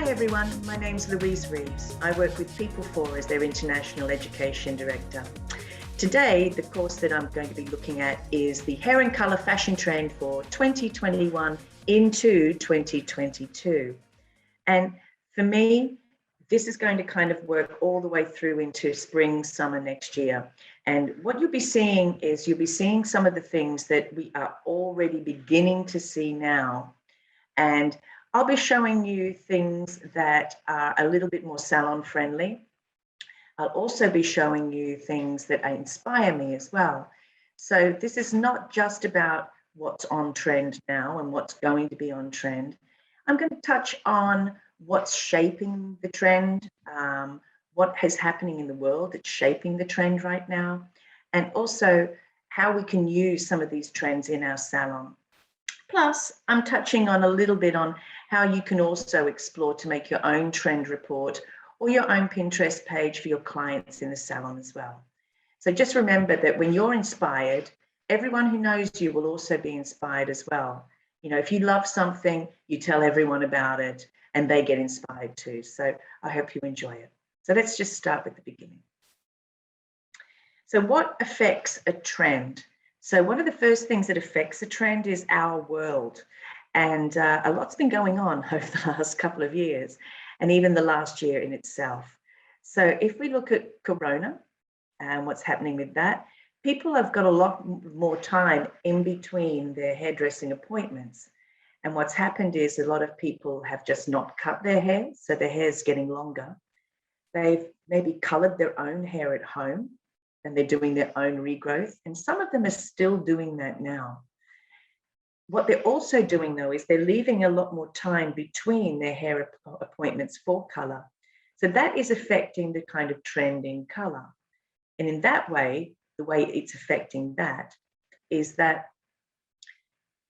Hi everyone, my name's Louise Reeves. I work with People For as their International Education Director. Today, the course that I'm going to be looking at is the hair and colour fashion trend for 2021 into 2022. And for me, this is going to kind of work all the way through into spring, summer next year. And what you'll be seeing is you'll be seeing some of the things that we are already beginning to see now. And I'll be showing you things that are a little bit more salon friendly. I'll also be showing you things that inspire me as well. So this is not just about what's on trend now and what's going to be on trend. I'm going to touch on what's shaping the trend, what is happening in the world that's shaping the trend right now, and also how we can use some of these trends in our salon. Plus, I'm touching on a little bit on how you can also explore to make your own trend report or your own Pinterest page for your clients in the salon as well. So just remember that when you're inspired, everyone who knows you will also be inspired as well. You know, if you love something, you tell everyone about it and they get inspired too. So I hope you enjoy it. So let's just start with the beginning. So what affects a trend? So one of the first things that affects a trend is our world. And a lot's been going on over the last couple of years and even the last year in itself. So if we look at Corona and what's happening with that, people have got a lot more time in between their hairdressing appointments. And what's happened is a lot of people have just not cut their hair, so their hair's getting longer. They've maybe colored their own hair at home and they're doing their own regrowth. And some of them are still doing that now. What they're also doing though is they're leaving a lot more time between their hair appointments for color. So that is affecting the kind of trend in color. And in that way, the way it's affecting that is that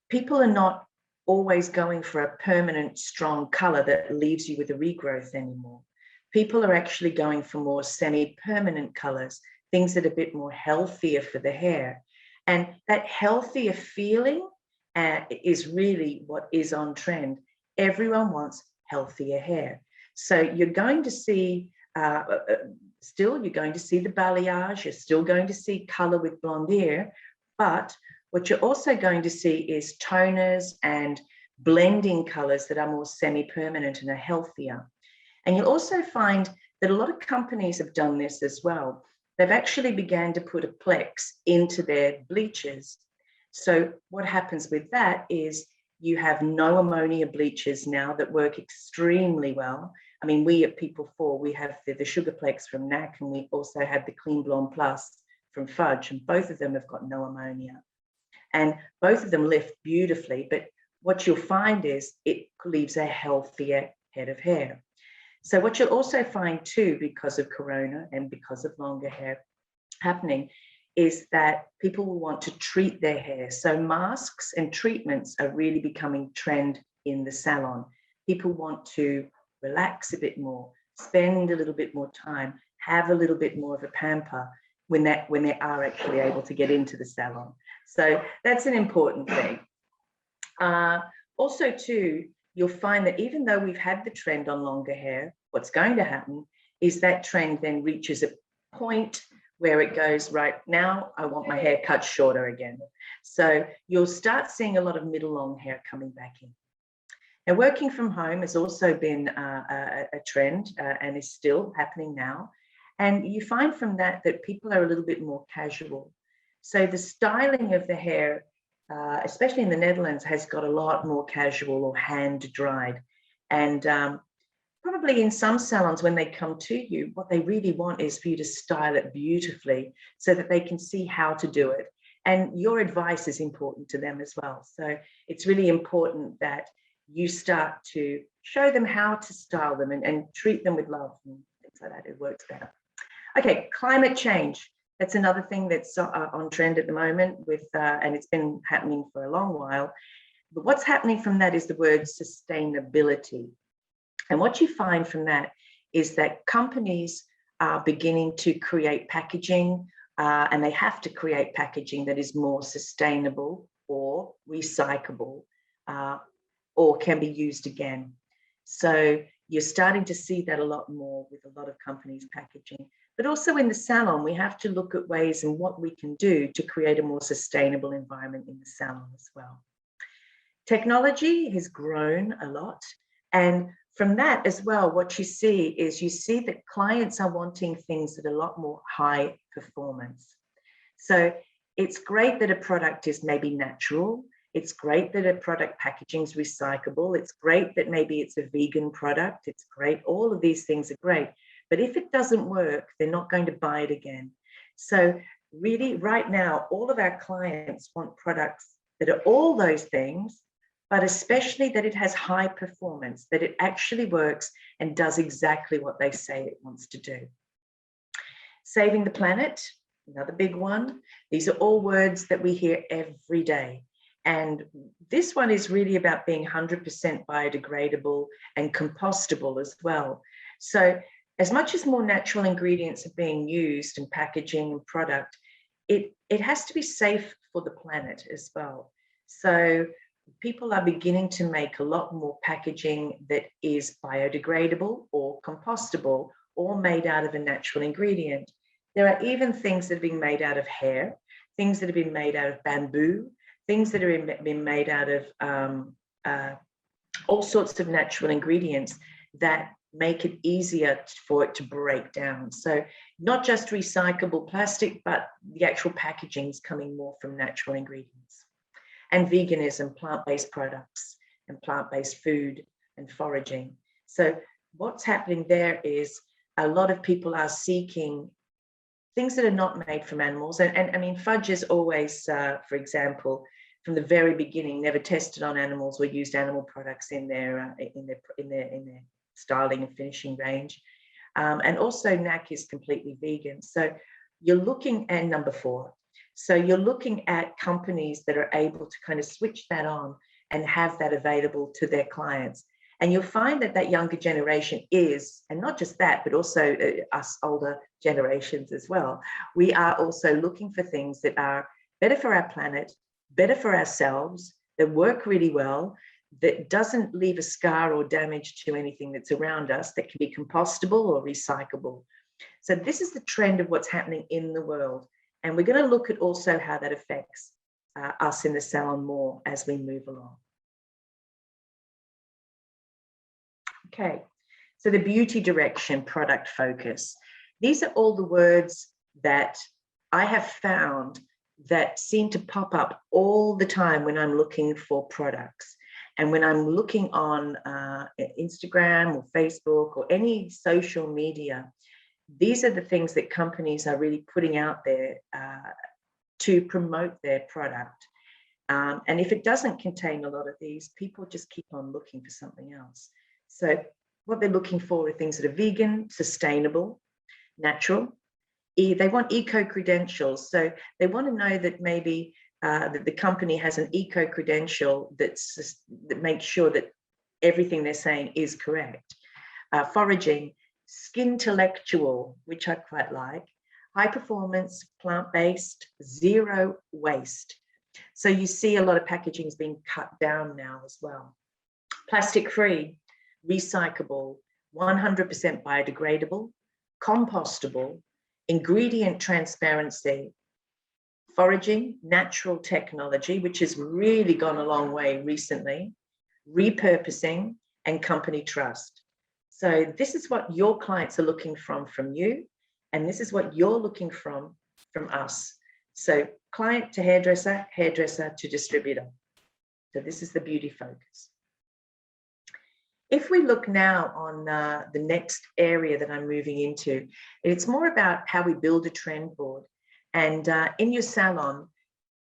people are not always going for a permanent, strong color that leaves you with a regrowth anymore. People are actually going for more semi-permanent colors, things that are a bit more healthier for the hair. And that healthier feeling is really what is on trend. Everyone wants healthier hair. So you're going to see, you're going to see the balayage, you're still going to see color with blonde hair, but what you're also going to see is toners and blending colors that are more semi-permanent and are healthier. And you'll also find that a lot of companies have done this as well. They've actually began to put a plex into their bleachers. So what happens with that is you have no ammonia bleachers now that work extremely well. I mean, we at People For, we have the Sugar Plex from NAC, and we also have the Clean Blonde Plus from Fudge, and both of them have got no ammonia. And both of them lift beautifully, but what you'll find is it leaves a healthier head of hair. So what you'll also find too, because of Corona and because of longer hair happening, is that people will want to treat their hair. So masks and treatments are really becoming trend in the salon. People want to relax a bit more, spend a little bit more time, have a little bit more of a pamper when they are actually able to get into the salon. So that's an important thing. Also too, you'll find that even though we've had the trend on longer hair, what's going to happen is that trend then reaches a point where it goes, right now, I want my hair cut shorter again. So you'll start seeing a lot of middle long hair coming back in. Now, working from home has also been a trend and is still happening now. And you find from that people are a little bit more casual. So the styling of the hair, especially in the Netherlands, has got a lot more casual or hand dried. And probably in some salons, when they come to you, what they really want is for you to style it beautifully so that they can see how to do it. And your advice is important to them as well. So it's really important that you start to show them how to style them and treat them with love and things like that. It works better. Okay, climate change. That's another thing that's on trend at the moment and it's been happening for a long while. But what's happening from that is the word sustainability. And what you find from that is that companies are beginning to create packaging and they have to create packaging that is more sustainable or recyclable or can be used again. So You're starting to see that a lot more with a lot of companies packaging. But also in the salon, we have to look at ways and what we can do to create a more sustainable environment in the salon as well. Technology has grown a lot. And from that as well, what you see that clients are wanting things that are a lot more high performance. So it's great that a product is maybe natural. It's great that a product packaging is recyclable. It's great that maybe it's a vegan product. It's great. All of these things are great. But if it doesn't work, they're not going to buy it again. So really right now, all of our clients want products that are all those things, but especially that it has high performance, that it actually works and does exactly what they say it wants to do. Saving the planet, another big one. These are all words that we hear every day. And this one is really about being 100% biodegradable and compostable as well. So as much as more natural ingredients are being used in packaging and product, it has to be safe for the planet as well. So people are beginning to make a lot more packaging that is biodegradable or compostable or made out of a natural ingredient. There are even things that are being made out of hair, things that have been made out of bamboo, things that are being made out of all sorts of natural ingredients that make it easier for it to break down. So not just recyclable plastic, but the actual packaging is coming more from natural ingredients. And veganism, plant-based products and plant-based food and foraging. So what's happening there is a lot of people are seeking things that are not made from animals. And I mean, fudge is always, for example, from the very beginning, never tested on animals or used animal products in their styling and finishing range. And also NAC is completely vegan. So you're looking at number 4. So you're looking at companies that are able to kind of switch that on and have that available to their clients. And you'll find that that younger generation is, and not just that, but also us older generations as well. We are also looking for things that are better for our planet, better for ourselves, that work really well, that doesn't leave a scar or damage to anything that's around us, that can be compostable or recyclable. So this is the trend of what's happening in the world. And we're going to look at also how that affects us in the salon more as we move along. Okay, so the beauty direction, product focus. These are all the words that I have found that seem to pop up all the time when I'm looking for products. And when I'm looking on Instagram or Facebook or any social media, these are the things that companies are really putting out there to promote their product. And if it doesn't contain a lot of these, people just keep on looking for something else. So what they're looking for are things that are vegan, sustainable, natural. They want eco-credentials. So they want to know that maybe that the company has an eco-credential that makes sure that everything they're saying is correct. Foraging, skintellectual, which I quite like. High performance, plant-based, zero waste. So you see a lot of packaging is being cut down now as well. Plastic-free, recyclable, 100% biodegradable, compostable, ingredient transparency, foraging, natural technology, which has really gone a long way recently, repurposing, and company trust. So this is what your clients are looking from you, and this is what you're looking from us. So client to hairdresser, hairdresser to distributor. So this is the beauty focus. If we look now on the next area that I'm moving into, it's more about how we build a trend board. And in your salon,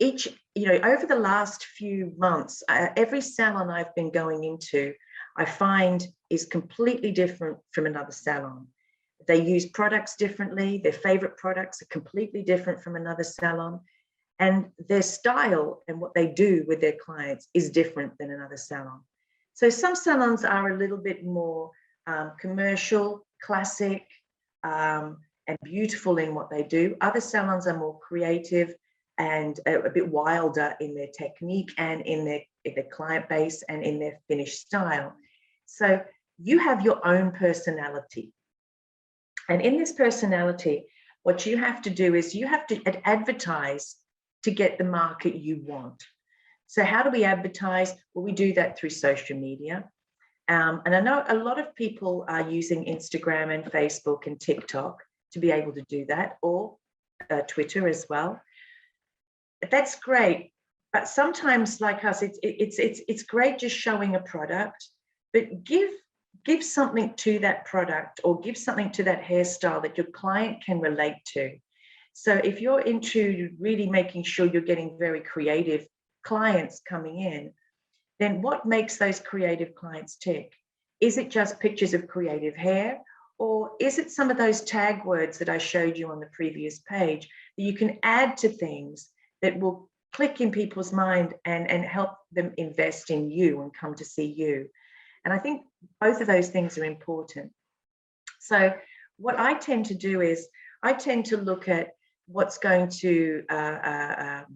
over the last few months, every salon I've been going into, I find is completely different from another salon. They use products differently. Their favorite products are completely different from another salon. And their style and what they do with their clients is different than another salon. So some salons are a little bit more commercial, classic, and beautiful in what they do. Other salons are more creative and a bit wilder in their technique and in their client base and in their finished style. So you have your own personality. And in this personality, what you have to do is you have to advertise to get the market you want. So how do we advertise? Well, we do that through social media. And I know a lot of people are using Instagram and Facebook and TikTok to be able to do that, or Twitter as well. That's great. But sometimes, like us, it's great just showing a product, but give something to that product, or give something to that hairstyle that your client can relate to. So if you're into really making sure you're getting very creative clients coming in, then what makes those creative clients tick? Is it just pictures of creative hair? Or is it some of those tag words that I showed you on the previous page that you can add to things that will click in people's mind and help them invest in you and come to see you? And I think both of those things are important. So what I tend to do is I tend to look at what's going to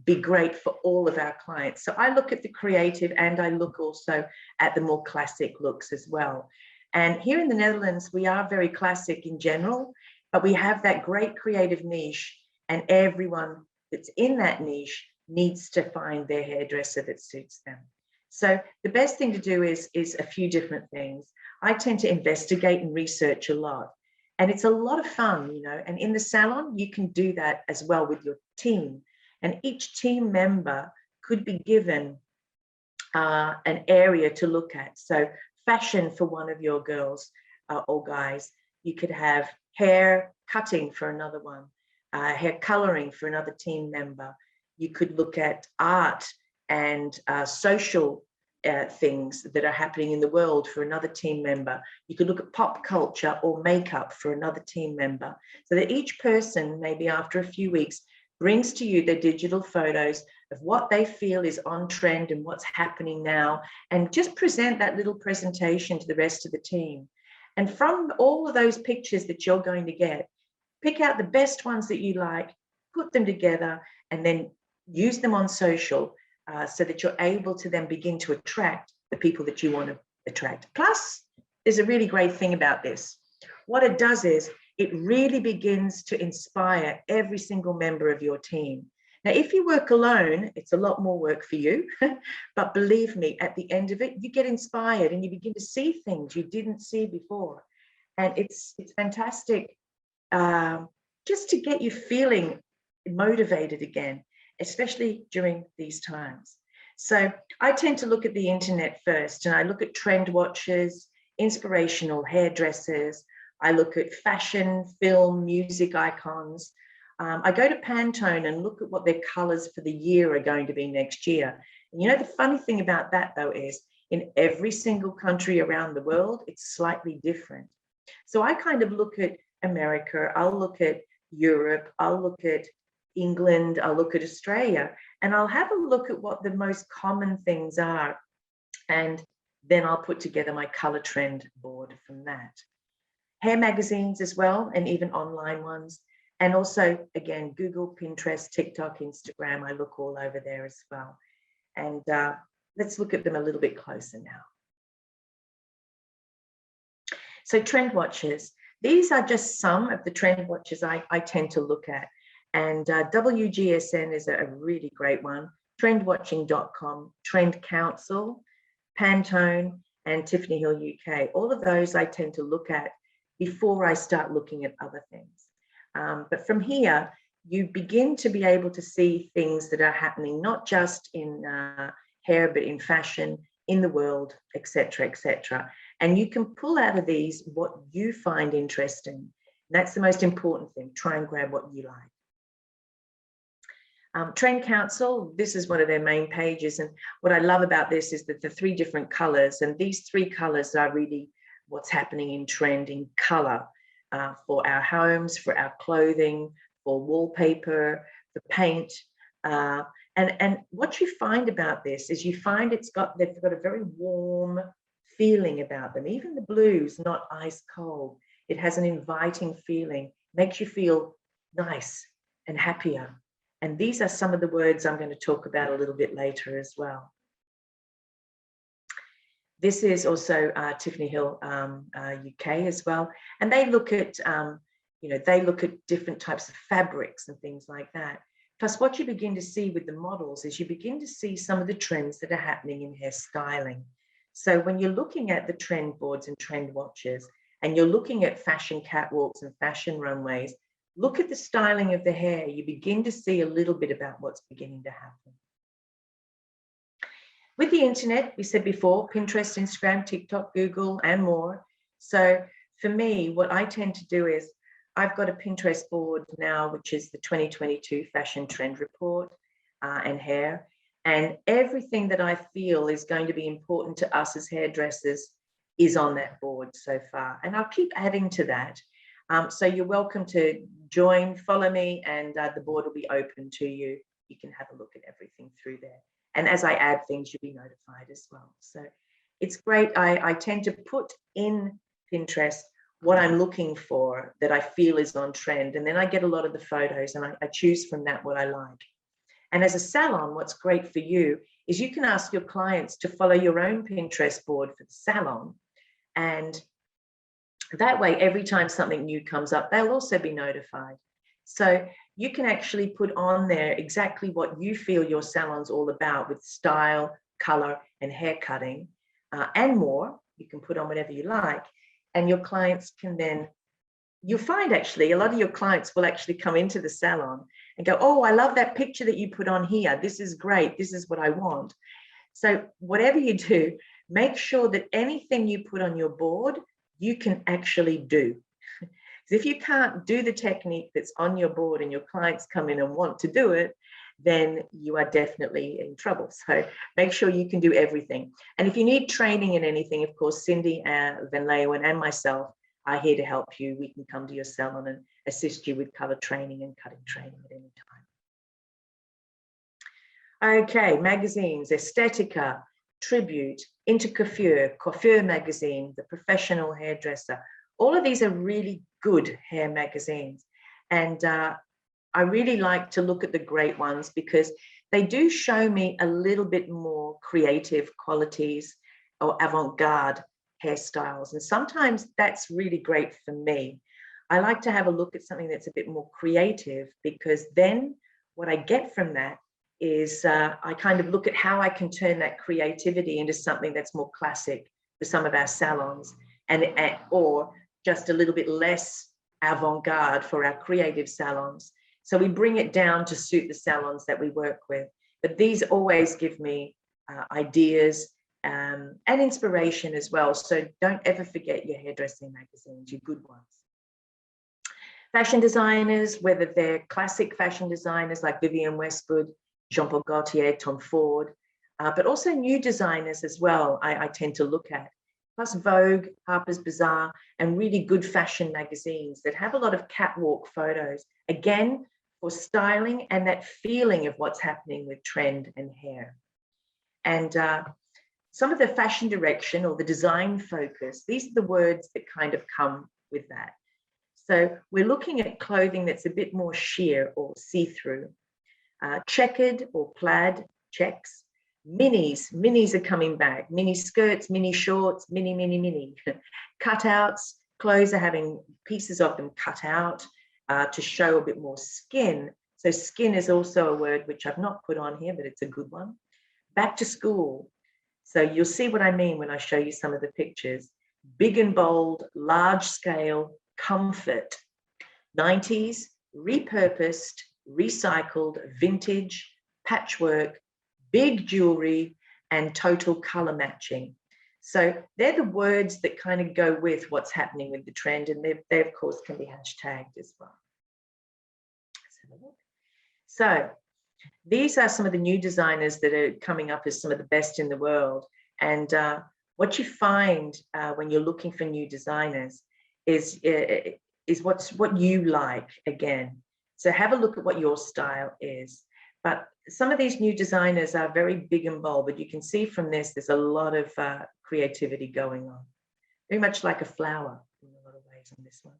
be great for all of our clients. So I look at the creative, and I look also at the more classic looks as well. And here in the Netherlands, we are very classic in general, but we have that great creative niche, and everyone that's in that niche needs to find their hairdresser that suits them. So the best thing to do is a few different things. I tend to investigate and research a lot. And it's a lot of fun, you know, and in the salon, you can do that as well with your team. And each team member could be given an area to look at. So fashion for one of your girls or guys, you could have hair cutting for another one, hair coloring for another team member. You could look at art and social things that are happening in the world for another team member. You could look at pop culture or makeup for another team member, so that each person, maybe after a few weeks, brings to you their digital photos of what they feel is on trend and what's happening now, and just present that little presentation to the rest of the team. And from all of those pictures that you're going to get, pick out the best ones that you like, put them together, and then use them on social, so that you're able to then begin to attract the people that you want to attract. Plus, there's a really great thing about this. What it does is it really begins to inspire every single member of your team. Now, if you work alone, it's a lot more work for you, but believe me, at the end of it, you get inspired and you begin to see things you didn't see before. And it's fantastic just to get you feeling motivated again, especially during these times. So I tend to look at the internet first, and I look at trend watchers, inspirational hairdressers. I look at fashion, film, music icons. I go to Pantone and look at what their colors for the year are going to be next year. And you know, the funny thing about that though is in every single country around the world, it's slightly different. So I kind of look at America, I'll look at Europe, I'll look at England, I'll look at Australia, and I'll have a look at what the most common things are. And then I'll put together my color trend board from that. Hair magazines as well, and even online ones. And also, again, Google, Pinterest, TikTok, Instagram, I look all over there as well. And let's look at them a little bit closer now. So trend watchers, these are just some of the trend watchers I tend to look at. And WGSN is a really great one, trendwatching.com, Trend Council, Pantone, and Tiffany Hill UK. All of those I tend to look at before I start looking at other things. But from here, you begin to be able to see things that are happening, not just in hair, but in fashion, in the world, etc., etc. And you can pull out of these what you find interesting. And that's the most important thing. Try and grab what you like. Trend Council, this is one of their main pages. And what I love about this is that the 3 different colors, and these 3 colors are really what's happening in trend in color for our homes, for our clothing, for wallpaper, for paint. And what you find about this is you find they've got a very warm feeling about them. Even the blues, not ice cold. It has an inviting feeling, makes you feel nice and happier. And these are some of the words I'm going to talk about a little bit later as well. This is also Tiffany Hill, UK as well. And they look at, they look at different types of fabrics and things like that. Plus, what you begin to see with the models is you begin to see some of the trends that are happening in hairstyling. So when you're looking at the trend boards and trend watches, and you're looking at fashion catwalks and fashion runways, look at the styling of the hair. You begin to see a little bit about what's beginning to happen. With the internet, we said before, Pinterest, Instagram, TikTok, Google, and more. So for me, what I tend to do is I've got a Pinterest board now, which is the 2022 Fashion Trend Report and hair. And everything that I feel is going to be important to us as hairdressers is on that board so far. And I'll keep adding to that. So you're welcome to join, follow me, and the board will be open to you. You can have a look at everything through there. And as I add things, you'll be notified as well. So it's great. I tend to put in Pinterest what I'm looking for that I feel is on trend. And then I get a lot of the photos and I choose from that what I like. And as a salon, what's great for you is you can ask your clients to follow your own Pinterest board for the salon. And that way, every time something new comes up, they'll also be notified. So you can actually put on there exactly what you feel your salon's all about with style, color, and hair cutting, and more. You can put on whatever you like. And your clients can then, you'll find actually a lot of your clients will actually come into the salon and go, oh, I love that picture that you put on here. This is great. This is what I want. So whatever you do, make sure that anything you put on your board, you can actually do. If you can't do the technique that's on your board and your clients come in and want to do it, then you are definitely in trouble. So make sure you can do everything. And if you need training in anything, of course, Cindy Van Leeuwen and myself are here to help you. We can come to your salon and assist you with color training and cutting training at any time. Okay, magazines, Estetica, Tribute, Intercoiffure, Coiffure Magazine, The Professional Hairdresser. All of these are really good hair magazines. And I really like to look at the great ones because they do show me a little bit more creative qualities or avant-garde hairstyles. And sometimes that's really great for me. I like to have a look at something that's a bit more creative because then what I get from that is I kind of look at how I can turn that creativity into something that's more classic for some of our salons or just a little bit less avant-garde for our creative salons. So we bring it down to suit the salons that we work with. But these always give me ideas and inspiration as well. So don't ever forget your hairdressing magazines, your good ones. Fashion designers, whether they're classic fashion designers like Vivienne Westwood, Jean-Paul Gaultier, Tom Ford, but also new designers as well, I tend to look at. Plus Vogue, Harper's Bazaar, and really good fashion magazines that have a lot of catwalk photos, again, for styling and that feeling of what's happening with trend and hair. And some of the fashion direction or the design focus, these are the words that kind of come with that. So we're looking at clothing that's a bit more sheer or see-through, checkered or plaid checks. Minis are coming back. Mini skirts, mini shorts, mini. Cutouts, clothes are having pieces of them cut out to show a bit more skin. So skin is also a word which I've not put on here, but it's a good one. Back to school. So you'll see what I mean when I show you some of the pictures. Big and bold, large scale, comfort. 90s, repurposed, recycled, vintage, patchwork, big jewelry, and total color matching. So they're the words that kind of go with what's happening with the trend, and they of course can be hashtagged as well. Let's have a look. So these are some of the new designers that are coming up as some of the best in the world. And what you find when you're looking for new designers is what you like again. So have a look at what your style is. But some of these new designers are very big and bold, but you can see from this, there's a lot of creativity going on. Very much like a flower in a lot of ways on this one.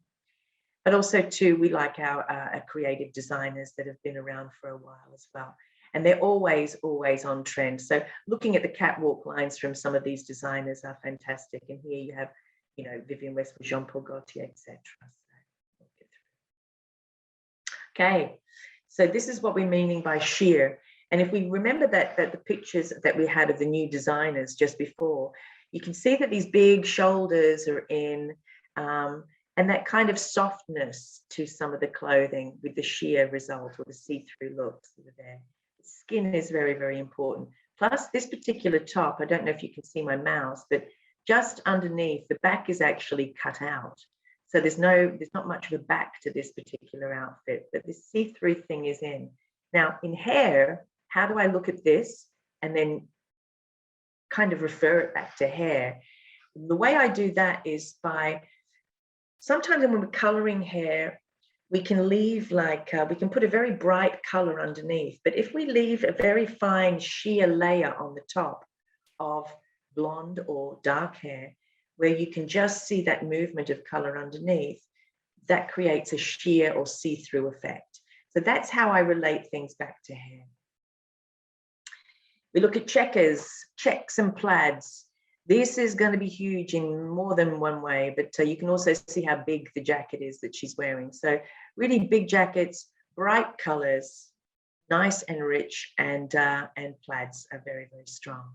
But also too, we like our creative designers that have been around for a while as well. and they're always on trend. So looking at the catwalk lines from some of these designers are fantastic. And here you have, you know, Vivienne Westwood, Jean-Paul Gaultier, etc. Okay, so this is what we're meaning by sheer. And if we remember that the pictures that we had of the new designers just before, you can see that these big shoulders are in, and that kind of softness to some of the clothing with the sheer result or the see-through looks that are there. The skin is very, very important. Plus this particular top, I don't know if you can see my mouse, but just underneath, the back is actually cut out. So there's not much of a back to this particular outfit, but this see-through thing is in. Now in hair, how do I look at this and then kind of refer it back to hair? The way I do that is by, sometimes when we're coloring hair, we can leave we can put a very bright color underneath, but if we leave a very fine sheer layer on the top of blonde or dark hair, where you can just see that movement of color underneath, that creates a sheer or see-through effect. So that's how I relate things back to hair. We look at checkers, checks and plaids. This is going to be huge in more than one way, but you can also see how big the jacket is that she's wearing. So really big jackets, bright colors, nice and rich, and plaids are very, very strong.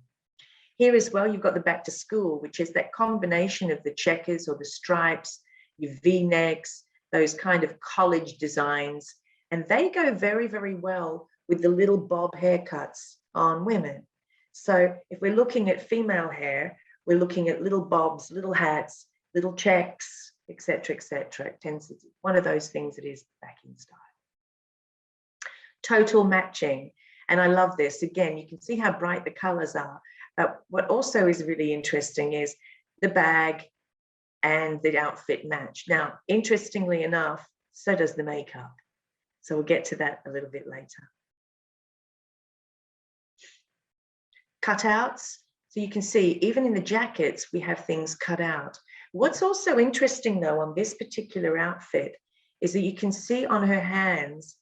Here as well, you've got the back to school, which is that combination of the checkers or the stripes, your V-necks, those kind of college designs. And they go very, very well with the little bob haircuts on women. So if we're looking at female hair, we're looking at little bobs, little hats, little checks, etc., etc. It tends to be one of those things that is back in style. Total matching. And I love this. Again, you can see how bright the colors are. But what also is really interesting is the bag and the outfit match. Now, interestingly enough, so does the makeup. So we'll get to that a little bit later. Cutouts. So you can see, even in the jackets, we have things cut out. What's also interesting, though, on this particular outfit is that you can see on her hands,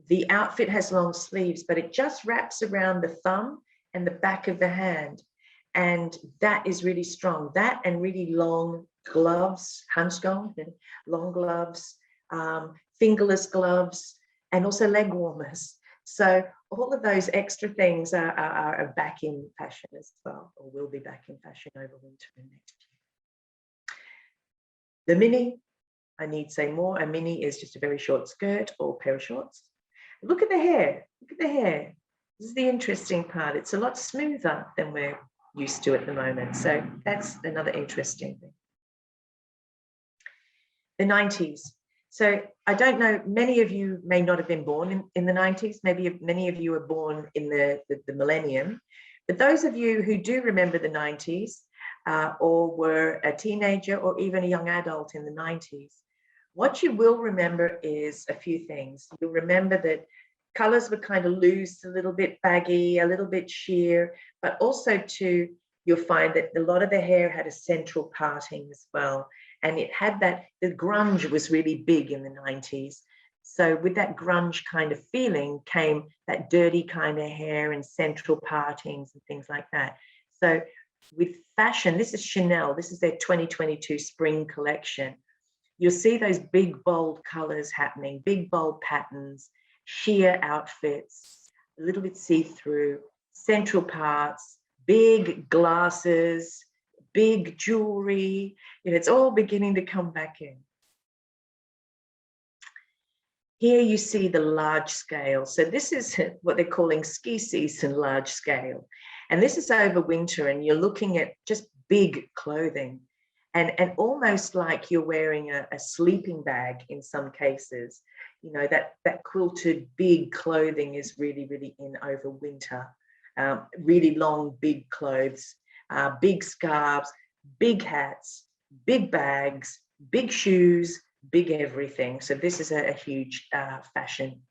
the outfit has long sleeves, but it just wraps around the thumb and the back of the hand. And that is really strong. That and really long gloves, handschoen, long gloves, fingerless gloves, and also leg warmers. So all of those extra things are back in fashion as well, or will be back in fashion over winter and next year. The mini, I need say more. A mini is just a very short skirt or pair of shorts. Look at the hair. Look at the hair. This is the interesting part. It's a lot smoother than we're used to at the moment. So that's another interesting thing. The 90s. So I don't know, many of you may not have been born in the 90s. Maybe many of you were born in the millennium. But those of you who do remember the 90s or were a teenager or even a young adult in the 90s, what you will remember is a few things. You'll remember that colors were kind of loose, a little bit baggy, a little bit sheer, but also too, you'll find that a lot of the hair had a central parting as well. And it had that, the grunge was really big in the 90s. So with that grunge kind of feeling came that dirty kind of hair and central partings and things like that. So with fashion, this is Chanel, this is their 2022 spring collection. You'll see those big, bold colors happening, big, bold patterns, sheer outfits, a little bit see-through, central parts, big glasses, big jewelry. You know, it's all beginning to come back in. Here you see the large scale. So this is what they're calling ski season large scale. And this is over winter, and you're looking at just big clothing. And almost like you're wearing a sleeping bag in some cases. You know, that quilted big clothing is really, really in over winter. Really long, big clothes, big scarves, big hats, big bags, big shoes, big everything. So this is a huge fashion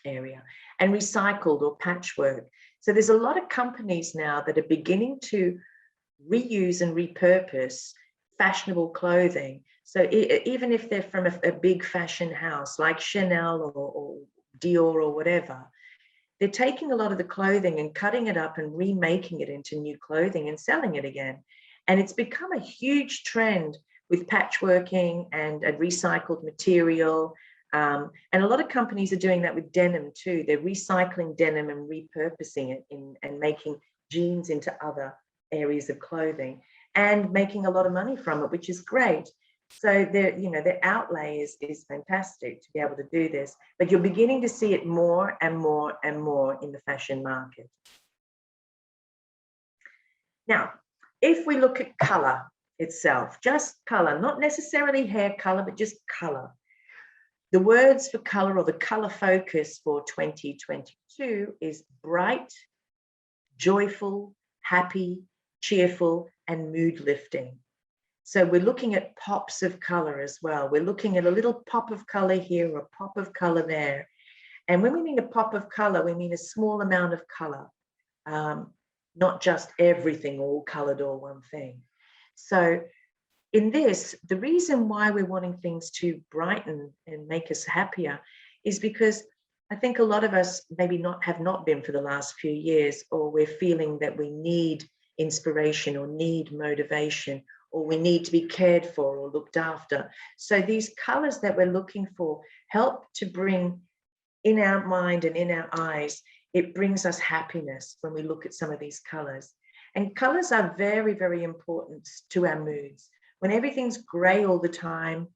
area. And recycled or patchwork. So there's a lot of companies now that are beginning to reuse and repurpose fashionable clothing. So even if they're from a big fashion house like Chanel or Dior or whatever, they're taking a lot of the clothing and cutting it up and remaking it into new clothing and selling it again. And it's become a huge trend with patchworking and recycled material. And a lot of companies are doing that with denim too. They're recycling denim and repurposing it and making jeans into other areas of clothing and making a lot of money from it, which is great. So their outlay is fantastic to be able to do this, but you're beginning to see it more and more and more in the fashion market. Now, if we look at color itself, just color, not necessarily hair color, but just color. The words for color, or the color focus for 2022, is bright, joyful, happy, cheerful, and mood lifting. So we're looking at pops of color as well. We're looking at a little pop of color here, or a pop of color there. And when we mean a pop of color, we mean a small amount of color, not just everything all colored or one thing. So in this, the reason why we're wanting things to brighten and make us happier is because I think a lot of us maybe have not been for the last few years, or we're feeling that we need inspiration or need motivation, or we need to be cared for or looked after. So these colors that we're looking for help to bring in our mind and in our eyes, it brings us happiness when we look at some of these colors. And colors are very, very important to our moods. When everything's gray all the time,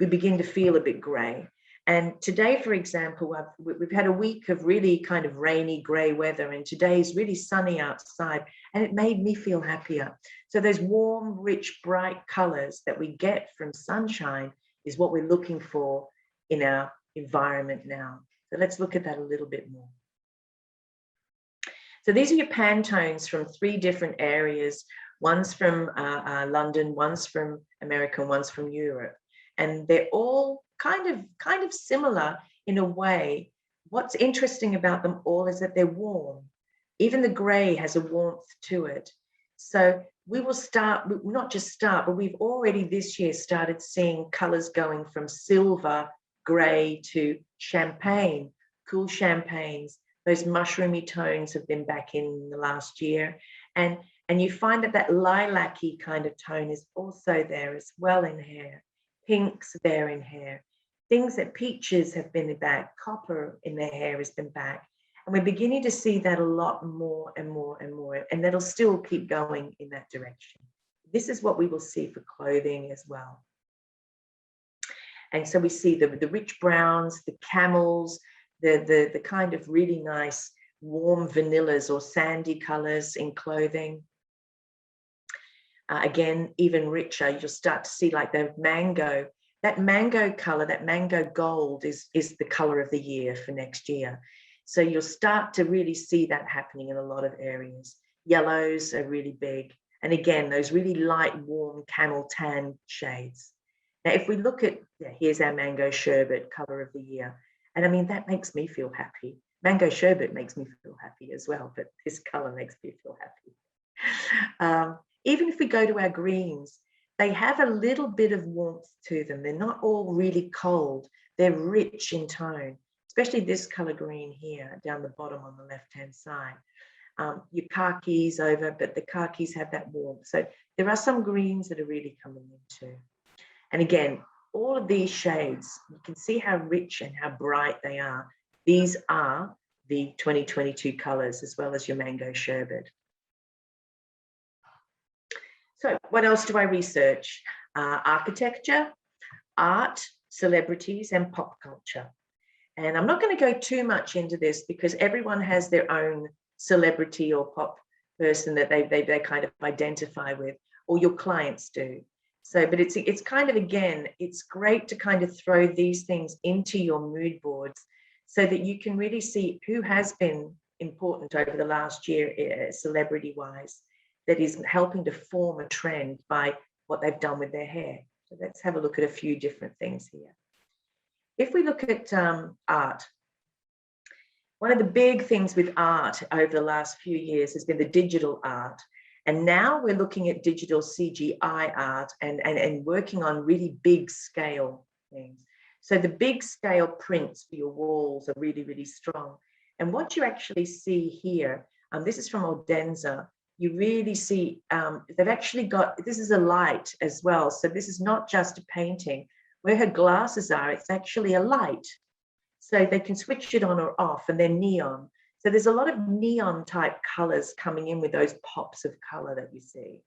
we begin to feel a bit gray. And today, for example, we've had a week of really kind of rainy, gray weather, and today is really sunny outside, and it made me feel happier. So those warm, rich, bright colors that we get from sunshine is what we're looking for in our environment now. So let's look at that a little bit more. So these are your Pantones from 3 different areas. One's from London, one's from America, and one's from Europe. And they're all kind of similar in a way. What's interesting about them all is that they're warm. Even the gray has a warmth to it. So we will not just start, but we've already this year started seeing colors going from silver, gray to champagne, cool champagnes. Those mushroomy tones have been back in the last year. And you find that lilac-y kind of tone is also there as well in hair. Pinks there in hair. Things that peaches have been back, copper in their hair has been back. And we're beginning to see that a lot more and more and more. And that'll still keep going in that direction. This is what we will see for clothing as well. And so we see the rich browns, the camels, the kind of really nice warm vanillas or sandy colors in clothing. Again, even richer, you'll start to see like the mango. That mango color, that mango gold is the color of the year for next year. So you'll start to really see that happening in a lot of areas. Yellows are really big. And again, those really light, warm camel tan shades. Now, if we look at, here's our mango sherbet color of the year. And I mean, that makes me feel happy. Mango sherbet makes me feel happy as well, but this color makes me feel happy. Even if we go to our greens, they have a little bit of warmth to them. They're not all really cold. They're rich in tone, especially this color green here down the bottom on the left-hand side. Your khakis over, but the khakis have that warmth. So there are some greens that are really coming in too. And again, all of these shades, you can see how rich and how bright they are. These are the 2022 colors, as well as your mango sherbet. So what else do I research? Architecture, art, celebrities, and pop culture. And I'm not going to go too much into this because everyone has their own celebrity or pop person that they kind of identify with, or your clients do. So, but it's kind of, again, it's great to kind of throw these things into your mood boards so that you can really see who has been important over the last year, celebrity-wise, that is helping to form a trend by what they've done with their hair. So let's have a look at a few different things here. If we look at art, one of the big things with art over the last few years has been the digital art. And now we're looking at digital CGI art and working on really big scale things. So the big scale prints for your walls are really, really strong. And what you actually see here, this is from Ordenza, you really see they've actually got, this is a light as well. So this is not just a painting. Where her glasses are, it's actually a light. So they can switch it on or off, and they're neon. So there's a lot of neon type colors coming in with those pops of color that you see.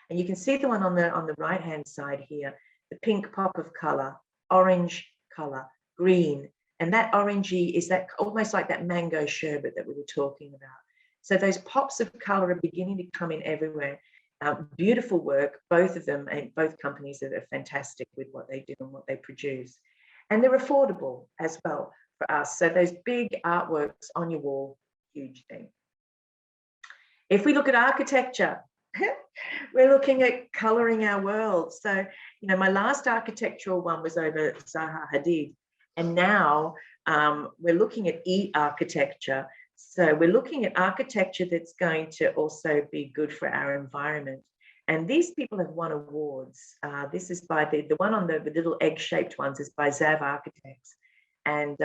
And you can see the one on the right hand side here, the pink pop of color, orange color, green. And that orangey is that almost like that mango sherbet that we were talking about. So those pops of color are beginning to come in everywhere. Beautiful work, both of them, and both companies are fantastic with what they do and what they produce. And they're affordable as well for us. So those big artworks on your wall, huge thing. If we look at architecture, we're looking at coloring our world. So, you know, my last architectural one was over Zaha Hadid. And now we're looking at e-architecture. So we're looking at architecture that's going to also be good for our environment. And these people have won awards. This is by the one on the little egg-shaped ones is by Zav Architects. And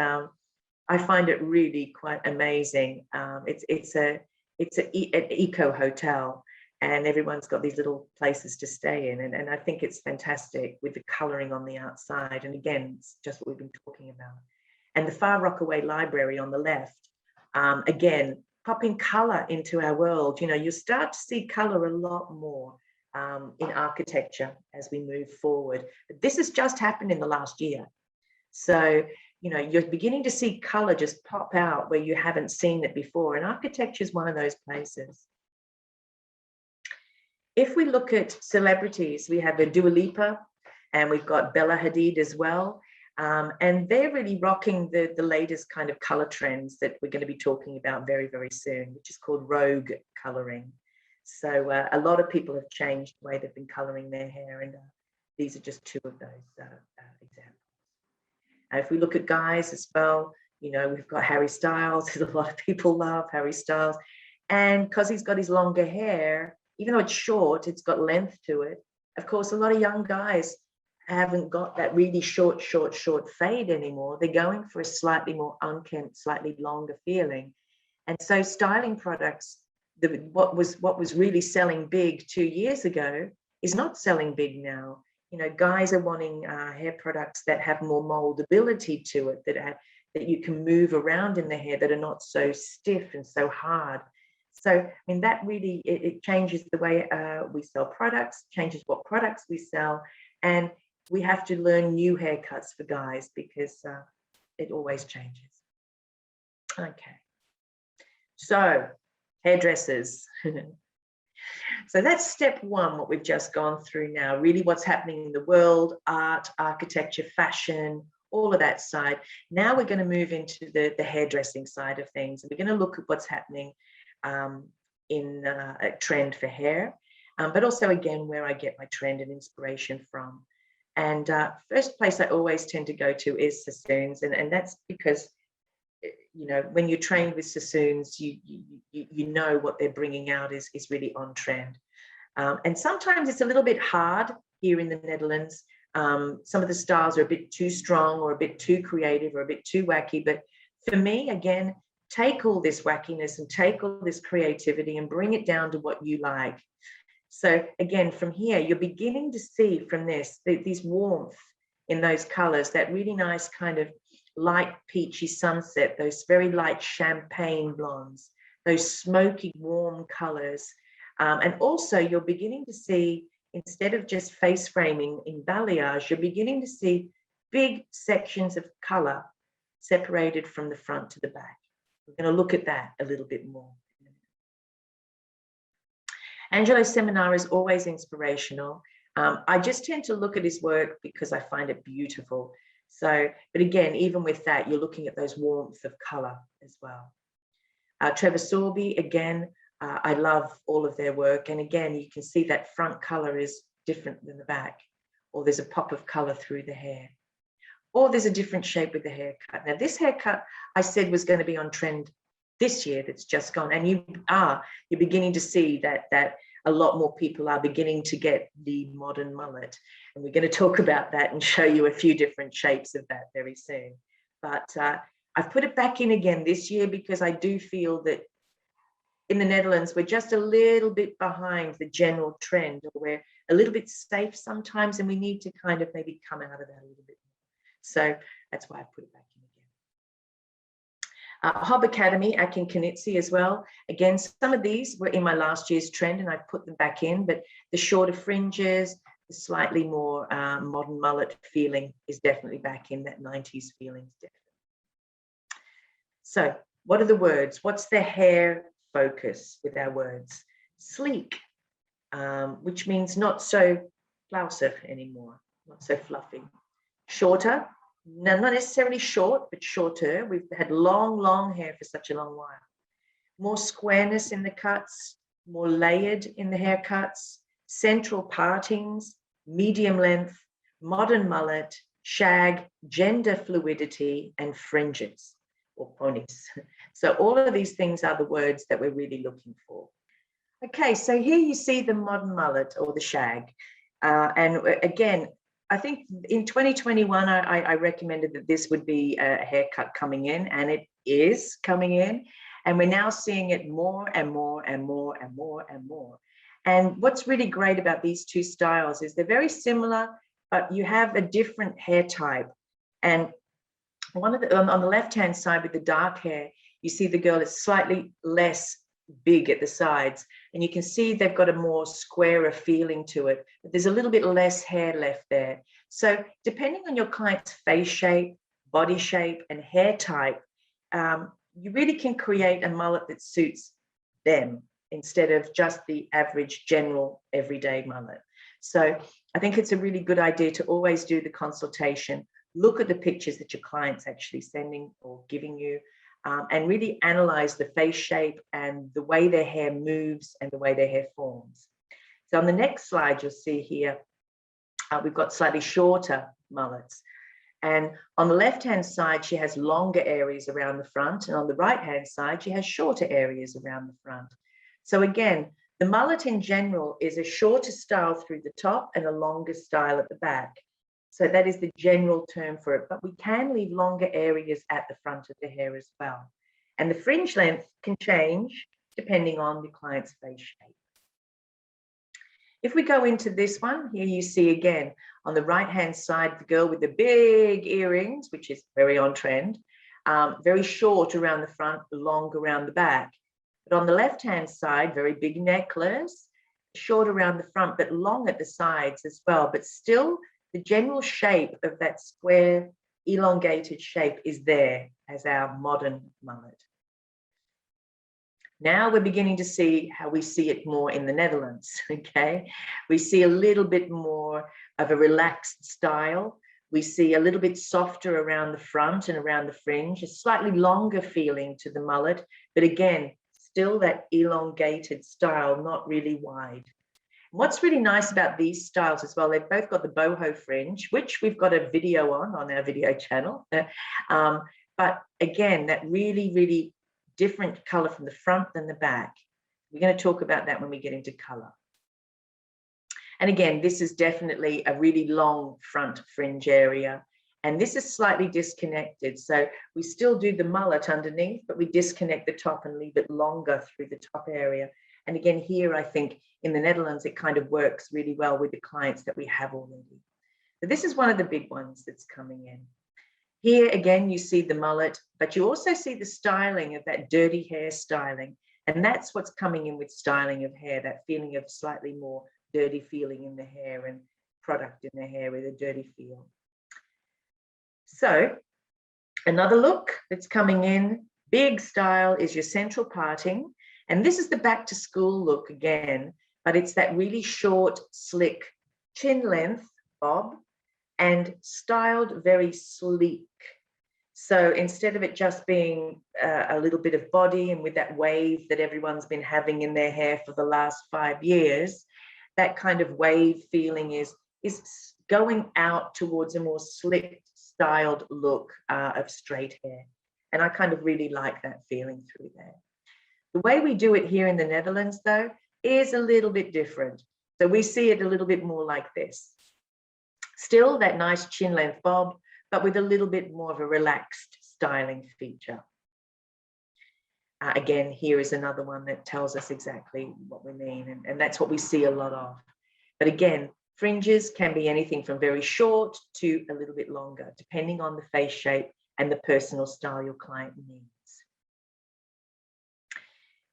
I find it really quite amazing. It's an eco hotel, and everyone's got these little places to stay in. And I think it's fantastic with the coloring on the outside. And again, it's just what we've been talking about. And the Far Rockaway Library on the left, again, popping color into our world. You know, you start to see color a lot more in architecture as we move forward. But this has just happened in the last year. So, you know, you're beginning to see color just pop out where you haven't seen it before. And architecture is one of those places. If we look at celebrities, we have a Dua Lipa, and we've got Bella Hadid as well. And they're really rocking the latest kind of color trends that we're going to be talking about very, very soon, which is called rogue coloring. So a lot of people have changed the way they've been coloring their hair, and these are just two of those examples. If we look at guys as well, you know, we've got Harry Styles. A lot of people love Harry Styles. And because he's got his longer hair, even though it's short, it's got length to it. Of course, a lot of young guys haven't got that really short fade anymore. They're going for a slightly more unkempt, slightly longer feeling. And so styling products, what was really selling big 2 years ago is not selling big now. You know, guys are wanting hair products that have more moldability to it, that you can move around in the hair, that are not so stiff and so hard. So, I mean, that really, it changes the way we sell products, changes what products we sell, and we have to learn new haircuts for guys because it always changes. Okay. So, hairdressers. So that's step one, what we've just gone through now, really what's happening in the world, art, architecture, fashion, all of that side. Now we're going to move into the hairdressing side of things. And we're going to look at what's happening in a trend for hair, but also, again, where I get my trend and inspiration from. And first place I always tend to go to is sassoons. And that's because, you know, when you're trained with sassoons, you know what they're bringing out is really on trend. And sometimes it's a little bit hard here in the Netherlands. Some of the styles are a bit too strong or a bit too creative or a bit too wacky. But for me, again, take all this wackiness and take all this creativity and bring it down to what you like. So again, from here, you're beginning to see from this, these warmth in those colors, that really nice kind of light peachy sunset, those very light champagne blondes, those smoky warm colors. And also you're beginning to see, instead of just face framing in balayage, you're beginning to see big sections of color separated from the front to the back. We're going to look at that a little bit more. Angelo's seminar is always inspirational. I just tend to look at his work because I find it beautiful. So, but again, even with that, you're looking at those warmth of color as well. Trevor Sorby, again, I love all of their work. And again, you can see that front color is different than the back, or there's a pop of color through the hair, or there's a different shape with the haircut. Now, this haircut I said was going to be on trend this year that's just gone, and you're beginning to see that a lot more people are beginning to get the modern mullet. And we're going to talk about that and show you a few different shapes of that very soon. But I've put it back in again this year because I do feel that in the Netherlands, we're just a little bit behind the general trend, or we're a little bit safe sometimes, and we need to kind of maybe come out of that a little bit more. So that's why I put it back in again. Hob Academy, Akin Kanitsi as well. Again, some of these were in my last year's trend and I put them back in, but the shorter fringes, the slightly more modern mullet feeling is definitely back in. That 90s feeling is definitely. So what are the words? What's the hair focus with our words? Sleek, which means not so flouser anymore, not so fluffy. Shorter, no, not necessarily short, but shorter. We've had long hair for such a long while. More squareness in the cuts, more layered in the haircuts, central partings, medium length, modern mullet, shag, gender fluidity, and fringes or ponies. So all of these things are the words that we're really looking for. Okay, so here you see the modern mullet or the shag. And again, I think in 2021, I recommended that this would be a haircut coming in, and it is coming in. And we're now seeing it more and more and more and more and more. And what's really great about these two styles is they're very similar, but you have a different hair type. And one of the, on the left-hand side with the dark hair, you see the girl is slightly less big at the sides, and you can see they've got a more squarer feeling to it, but there's a little bit less hair left there. So depending on your client's face shape, body shape, and hair type, you really can create a mullet that suits them instead of just the average general everyday mullet. So I think it's a really good idea to always do the consultation, look at the pictures that your client's actually sending or giving you, and really analyze the face shape and the way their hair moves and the way their hair forms. So on the next slide, you'll see here, we've got slightly shorter mullets. And on the left-hand side, she has longer areas around the front. And on the right-hand side, she has shorter areas around the front. So again, the mullet in general is a shorter style through the top and a longer style at the back. So that is the general term for it, but we can leave longer areas at the front of the hair as well. And the fringe length can change depending on the client's face shape. If we go into this one, here you see again, on the right-hand side, the girl with the big earrings, which is very on trend, very short around the front, long around the back. But on the left-hand side, very big necklace, short around the front, but long at the sides as well, but still the general shape of that square, elongated shape is there as our modern mullet. Now we're beginning to see how we see it more in the Netherlands, okay? We see a little bit more of a relaxed style. We see a little bit softer around the front and around the fringe, a slightly longer feeling to the mullet, but again, still that elongated style, not really wide. What's really nice about these styles as well, they've both got the boho fringe, which we've got a video on our video channel. But again, that really different color from the front than the back. We're going to talk about that when we get into color. And again, this is definitely a really long front fringe area. And this is slightly disconnected. So we still do the mullet underneath, but we disconnect the top and leave it longer through the top area. And again, here, I think in the Netherlands, it kind of works really well with the clients that we have already. So this is one of the big ones that's coming in. Here, again, you see the mullet, but you also see the styling of that dirty hair styling. And that's what's coming in with styling of hair, that feeling of slightly more dirty feeling in the hair and product in the hair with a dirty feel. So another look that's coming in, big style, is your central parting. And this is the back to school look again, but it's that really short, slick chin length bob and styled very sleek. So instead of it just being a little bit of body and with that wave that everyone's been having in their hair for the last 5 years, that kind of wave feeling is going out towards a more slick, styled look of straight hair. And I kind of really like that feeling through there. The way we do it here in the Netherlands, though, is a little bit different. So we see it a little bit more like this. Still that nice chin length bob, but with a little bit more of a relaxed styling feature. Again, here is another one that tells us exactly what we mean, and that's what we see a lot of. But again, fringes can be anything from very short to a little bit longer, depending on the face shape and the personal style your client needs.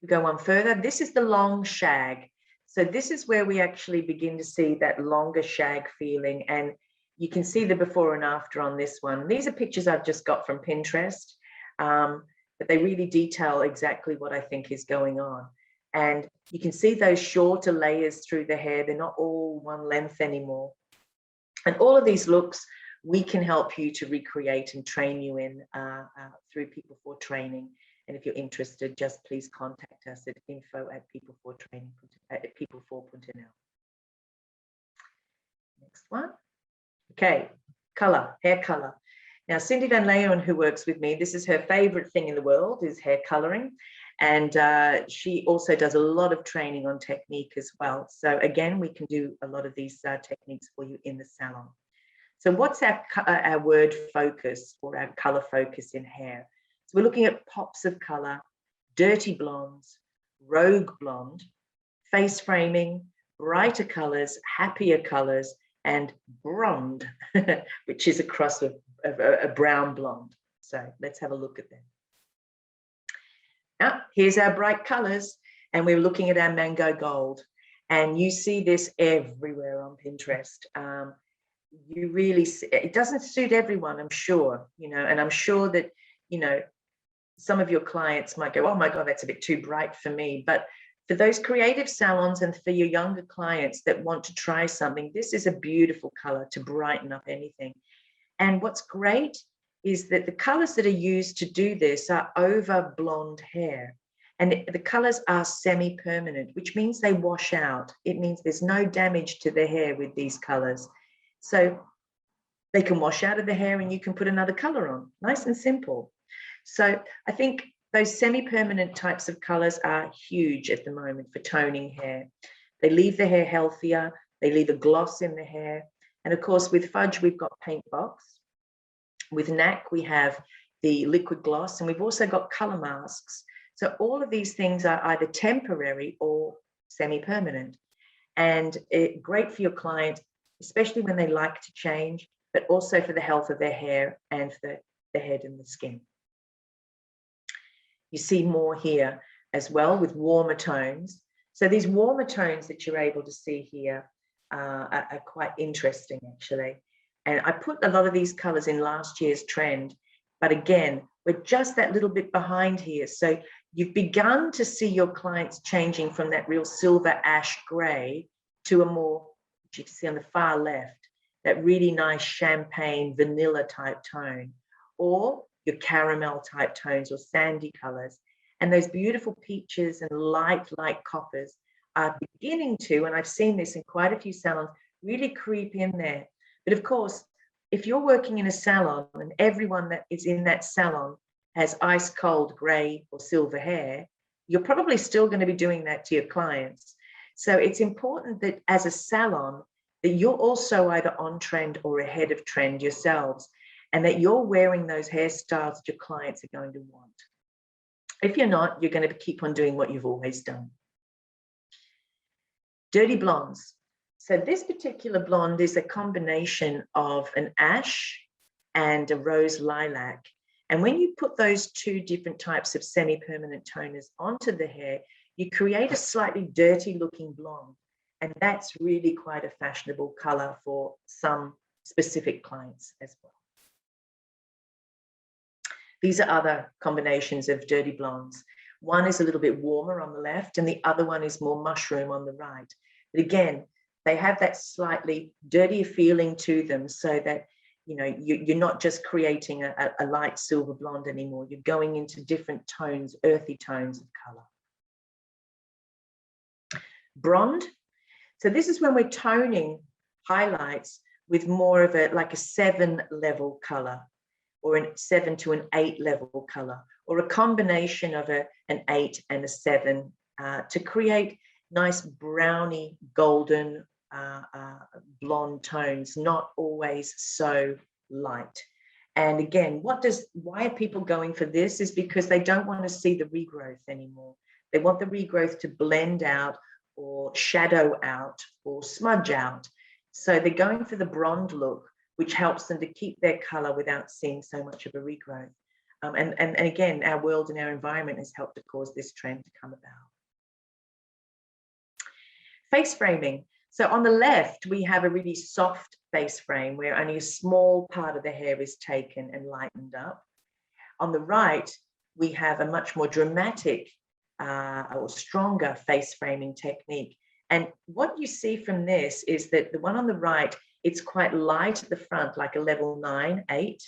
We go on further. This is the long shag. So this is where we actually begin to see that longer shag feeling, and you can see the before and after on this one. These are pictures I've just got from Pinterest, but they really detail exactly what I think is going on. And you can see those shorter layers through the hair. They're not all one length anymore. And all of these looks, we can help you to recreate and train you in through People for Training. And if you're interested, just please contact us at info@people4.nl. Next one. Okay, color, hair color. Now, Cindy Van Leeuwen, who works with me, this is her favorite thing in the world, is hair coloring. And she also does a lot of training on technique as well. So again, we can do a lot of these techniques for you in the salon. So what's our word focus or our color focus in hair? So we're looking at pops of color, dirty blondes, rogue blonde, face framing, brighter colors, happier colors, and blonde, which is a cross of a brown blonde. So let's have a look at them. Now, here's our bright colors, and we're looking at our mango gold. And you see this everywhere on Pinterest. You really see, it doesn't suit everyone, I'm sure, and I'm sure that, some of your clients might go, oh my God, that's a bit too bright for me. But for those creative salons and for your younger clients that want to try something, this is a beautiful color to brighten up anything. And what's great is that the colors that are used to do this are over blonde hair. And the colors are semi-permanent, which means they wash out. It means there's no damage to the hair with these colors. So they can wash out of the hair and you can put another color on, nice and simple. So I think those semi-permanent types of colors are huge at the moment for toning hair. They leave the hair healthier, they leave a gloss in the hair. And of course, with Fudge, we've got Paint Box. With NAC, we have the liquid gloss, and we've also got color masks. So all of these things are either temporary or semi-permanent, and great for your client, especially when they like to change, but also for the health of their hair and for the head and the skin. You see more here as well with warmer tones. So these warmer tones that you're able to see here are quite interesting, actually. And I put a lot of these colors in last year's trend, but again, we're just that little bit behind here. So you've begun to see your clients changing from that real silver ash gray to a more, you can see on the far left, that really nice champagne vanilla type tone, or your caramel type tones or sandy colors. And those beautiful peaches and light coppers are beginning to, and I've seen this in quite a few salons, really creep in there. But of course, if you're working in a salon and everyone that is in that salon has ice cold gray or silver hair, you're probably still going to be doing that to your clients. So it's important that as a salon, that you're also either on trend or ahead of trend yourselves, and that you're wearing those hairstyles that your clients are going to want. If you're not, you're going to keep on doing what you've always done. Dirty blondes. So this particular blonde is a combination of an ash and a rose lilac. And when you put those two different types of semi-permanent toners onto the hair, you create a slightly dirty looking blonde. And that's really quite a fashionable color for some specific clients as well. These are other combinations of dirty blondes. One is a little bit warmer on the left and the other one is more mushroom on the right. But again, they have that slightly dirtier feeling to them, so that you're not just creating a light silver blonde anymore. You're going into different tones, earthy tones of color. Blonde. So this is when we're toning highlights with more of like a 7 level color, or a 7 to an 8 level color, or a combination of an 8 and a 7 to create nice browny, golden, blonde tones, not always so light. And again, why are people going for this is because they don't want to see the regrowth anymore. They want the regrowth to blend out or shadow out or smudge out. So they're going for the blonde look, which helps them to keep their color without seeing so much of a regrowth. And again, our world and our environment has helped to cause this trend to come about. Face framing. So on the left, we have a really soft face frame where only a small part of the hair is taken and lightened up. On the right, we have a much more dramatic or stronger face framing technique. And what you see from this is that the one on the right, it's quite light at the front, like a level 9, 8.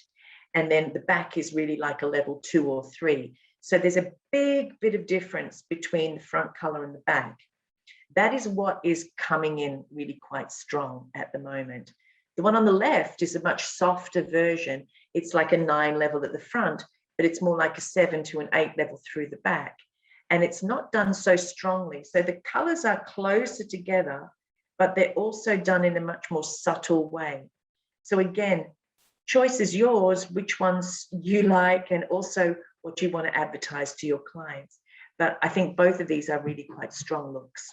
And then the back is really like a level 2 or 3. So there's a big bit of difference between the front color and the back. That is what is coming in really quite strong at the moment. The one on the left is a much softer version. It's like a 9 level at the front, but it's more like a 7 to an 8 level through the back. And it's not done so strongly. So the colors are closer together, but they're also done in a much more subtle way. So again, choice is yours, which ones you like, and also what you want to advertise to your clients. But I think both of these are really quite strong looks.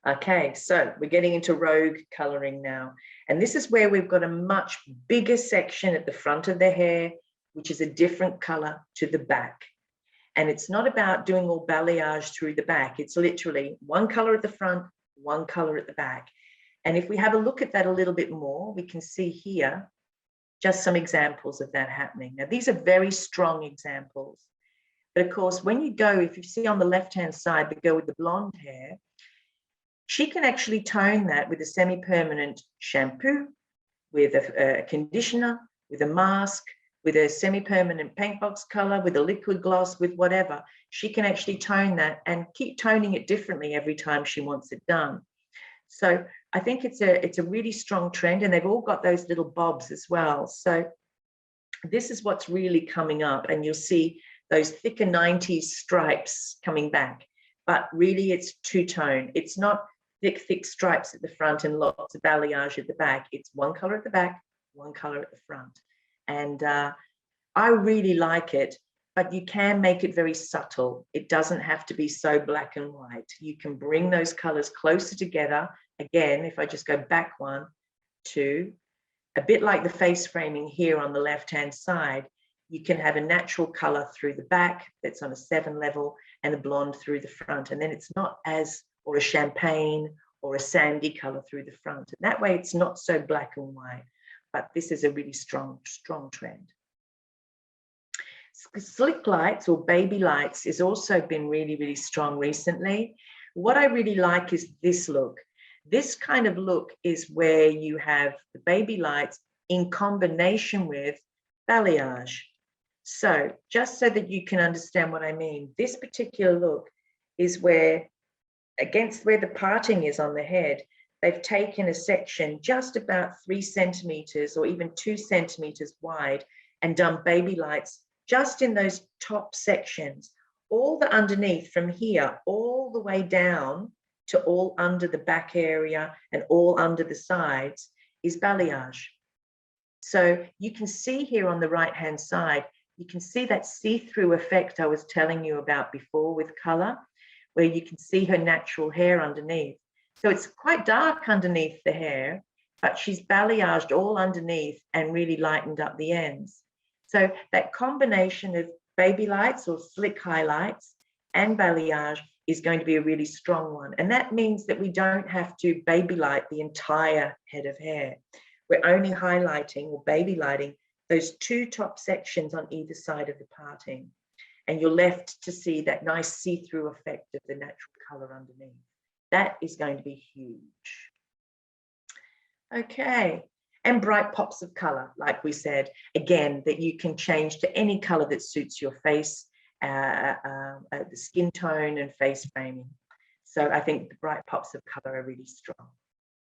Okay, so we're getting into rogue coloring now. And this is where we've got a much bigger section at the front of the hair, which is a different color to the back. And it's not about doing all balayage through the back. It's literally one color at the front, one color at the back. And if we have a look at that a little bit more, we can see here just some examples of that happening. Now, these are very strong examples. But of course, when you go, if you see on the left-hand side, the girl with the blonde hair, she can actually tone that with a semi-permanent shampoo, with a conditioner, with a mask, with a semi-permanent paint box color, with a liquid gloss, with whatever. She can actually tone that and keep toning it differently every time she wants it done. So I think it's a really strong trend, and they've all got those little bobs as well. So this is what's really coming up, and you'll see those thicker 90s stripes coming back, but really it's two-tone. It's not thick stripes at the front and lots of balayage at the back. It's one color at the back, one color at the front. And I really like it, but you can make it very subtle. It doesn't have to be so black and white. You can bring those colors closer together. Again, if I just go back 1, 2, a bit like the face framing here on the left-hand side, you can have a natural color through the back that's on a 7 level and a blonde through the front. And then it's not as, or a champagne or a sandy color through the front. And that way it's not so black and white, but this is a really strong trend. Slick lights or baby lights has also been really, really strong recently. What I really like is this look. This kind of look is where you have the baby lights in combination with balayage. So just so that you can understand what I mean, this particular look is where, against where the parting is on the head, they've taken a section just about 3 centimeters or even 2 centimeters wide and done baby lights just in those top sections. All the underneath from here all the way down to all under the back area and all under the sides is balayage. So you can see here on the right-hand side, you can see that see-through effect I was telling you about before with color, where you can see her natural hair underneath. So it's quite dark underneath the hair, but she's balayaged all underneath and really lightened up the ends. So that combination of baby lights or slick highlights and balayage is going to be a really strong one. And that means that we don't have to baby light the entire head of hair. We're only highlighting or baby lighting those 2 top sections on either side of the parting. And you're left to see that nice see-through effect of the natural color underneath. That is going to be huge. Okay, and bright pops of color, like we said, again, that you can change to any color that suits your face, the skin tone and face framing. So I think the bright pops of color are really strong.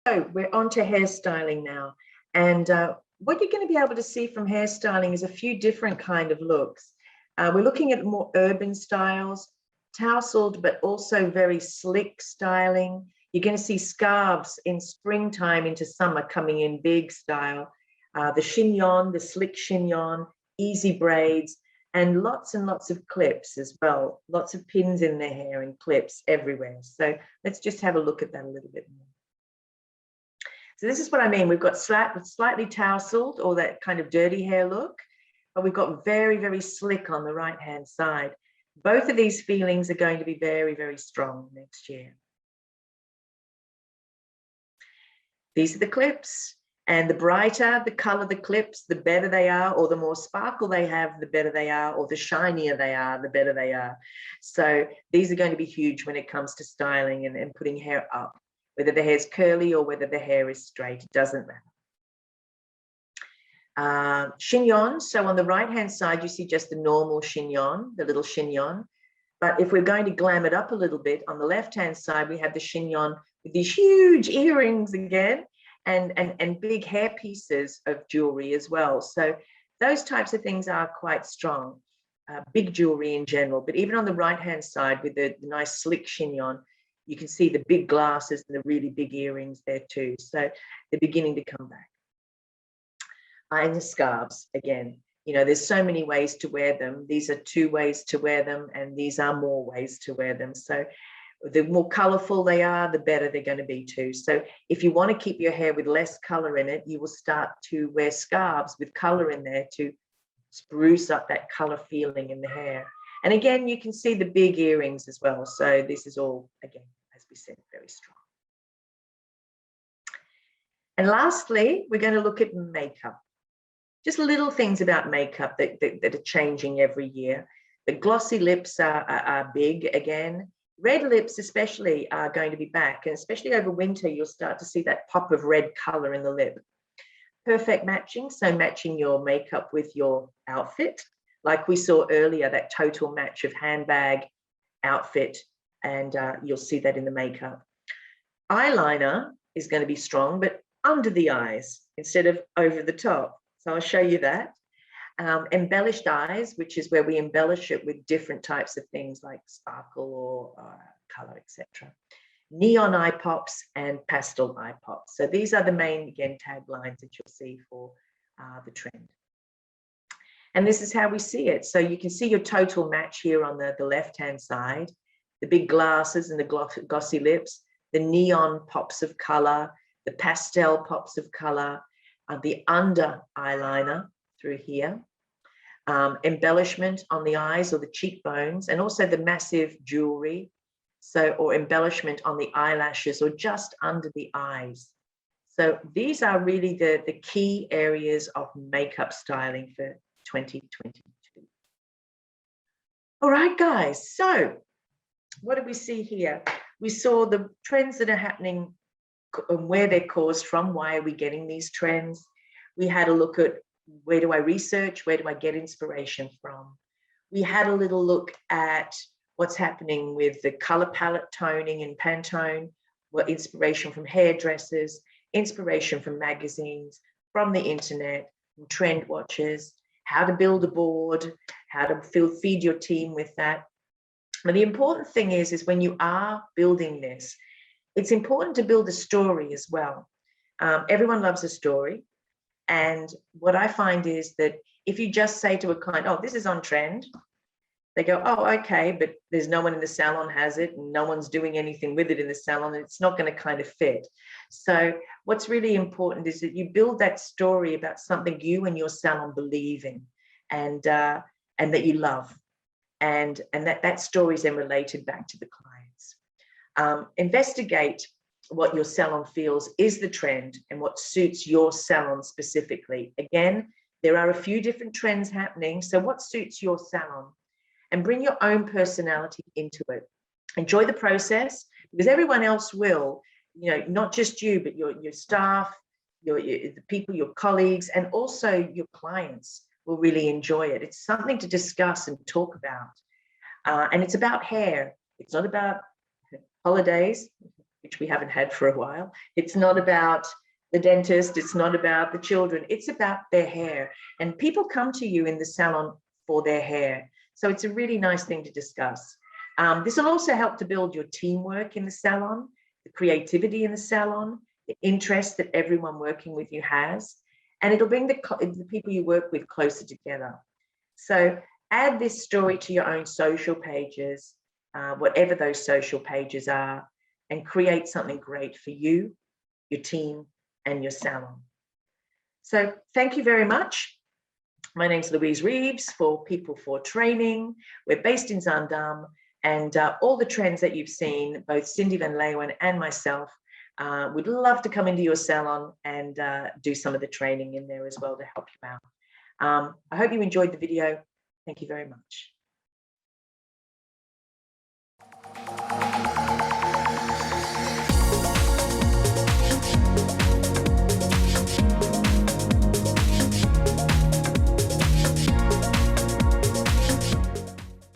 So we're on to hairstyling now. And what you're going to be able to see from hairstyling is a few different kind of looks. We're looking at more urban styles, tousled, but also very slick styling. You're going to see scarves in springtime into summer coming in big style. The chignon, the slick chignon, easy braids, and lots of clips as well. Lots of pins in their hair and clips everywhere. So let's just have a look at that a little bit more. So this is what I mean. We've got slightly tousled, or that kind of dirty hair look, but we've got very, very slick on the right-hand side. Both of these feelings are going to be very, very strong next year. These are the clips, and the brighter the color the clips, the better they are, or the more sparkle they have, the better they are, or the shinier they are, the better they are. So these are going to be huge when it comes to styling and putting hair up. Whether the hair's curly or whether the hair is straight, it doesn't matter. Chignon, so on the right-hand side, you see just the normal chignon, the little chignon. But if we're going to glam it up a little bit, on the left-hand side, we have the chignon with these huge earrings again, and big hair pieces of jewelry as well. So those types of things are quite strong, big jewelry in general. But even on the right-hand side with the nice slick chignon, you can see the big glasses and the really big earrings there too. So they're beginning to come back. And the scarves, again, you know, there's so many ways to wear them. These are 2 ways to wear them, and these are more ways to wear them. So the more colorful they are, the better they're going to be too. So if you want to keep your hair with less color in it, you will start to wear scarves with color in there to spruce up that color feeling in the hair. And again, you can see the big earrings as well. So this is all, again, as we said, very strong. And lastly, we're going to look at makeup. Just little things about makeup that are changing every year. The glossy lips are big again. Red lips especially are going to be back. And especially over winter, you'll start to see that pop of red color in the lip. Perfect matching, so matching your makeup with your outfit. Like we saw earlier, that total match of handbag, outfit, and you'll see that in the makeup. Eyeliner is going to be strong, but under the eyes instead of over the top. So I'll show you that. Embellished eyes, which is where we embellish it with different types of things like sparkle or color, etc. Neon eye pops and pastel eye pops. So these are the main, again, taglines that you'll see for the trend. And this is how we see it. So you can see your total match here on the left-hand side, the big glasses and the glossy lips, the neon pops of color, the pastel pops of color, the under eyeliner through here, embellishment on the eyes or the cheekbones, and also the massive jewelry, so, or embellishment on the eyelashes or just under the eyes. So these are really the key areas of makeup styling for 2022. All right, guys, so what do we see here? We saw the trends that are happening and where they're caused from. Why are we getting these trends? We had a look at where do I research? Where do I get inspiration from? We had a little look at what's happening with the color palette toning and Pantone, what inspiration from hairdressers, inspiration from magazines, from the internet, from trend watchers, how to build a board, how to feed your team with that. But the important thing is when you are building this, it's important to build a story as well. Everyone loves a story. And what I find is that if you just say to a client, oh, this is on trend, they go, oh, okay, but there's no one in the salon has it, and no one's doing anything with it in the salon, and it's not going to kind of fit. So what's really important is that you build that story about something you and your salon believe in, and that you love, and that story is then related back to the clients. Investigate what your salon feels is the trend and what suits your salon specifically. Again, there are a few different trends happening. So what suits your salon? And bring your own personality into it. Enjoy the process, because everyone else will, you know, not just you, but your staff, the people, your colleagues, and also your clients will really enjoy it. It's something to discuss and talk about. And it's about hair. It's not about holidays, which we haven't had for a while. It's not about the dentist. It's not about the children. It's about their hair. And people come to you in the salon for their hair. So it's a really nice thing to discuss. This will also help to build your teamwork in the salon, the creativity in the salon, the interest that everyone working with you has, and it'll bring the people you work with closer together. So add this story to your own social pages, whatever those social pages are, and create something great for you, your team, and your salon. So thank you very much. My name's Louise Reeves for People for Training. We're based in Zaandam, and all the trends that you've seen, both Cindy Van Leeuwen and myself, would love to come into your salon and do some of the training in there as well to help you out. I hope you enjoyed the video. Thank you very much.